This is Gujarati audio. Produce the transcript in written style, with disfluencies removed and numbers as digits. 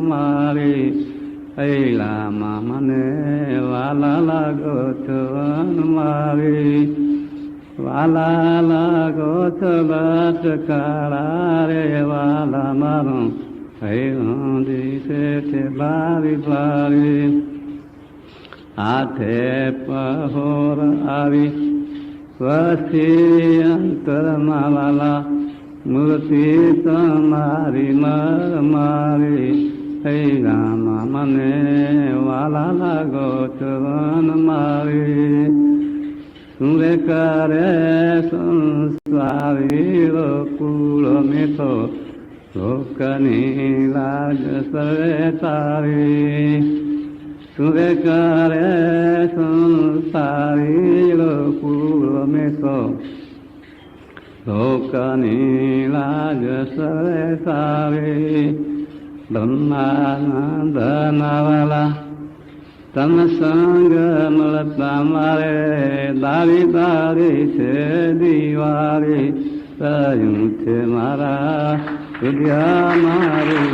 મારી ઐલામાં મને વાલા લાગો છો મારી વાલા લાગો છો બસ કાળા રે વાલા મારું હૈયું દિશે છે બારી બારી હાથે પહોર આવી વસી અંતરમાં વાલા મૂર્તિ તમારી મારી હૈરામાં મને વાલા લાગો છો મારી સુરે કરે સંસારી કુળ મીઠો લોકની લાજ સર્વે તારી સુરે કરે સંસારી કુળ મીઠો લોકની લાજ સર્વે તારી બ્રહ્માનંદ નાવાલા તમ સંગ મળતા મારે દારી દારી છે દિવાળી રહ્યું છે મારા વિદ્યા મારી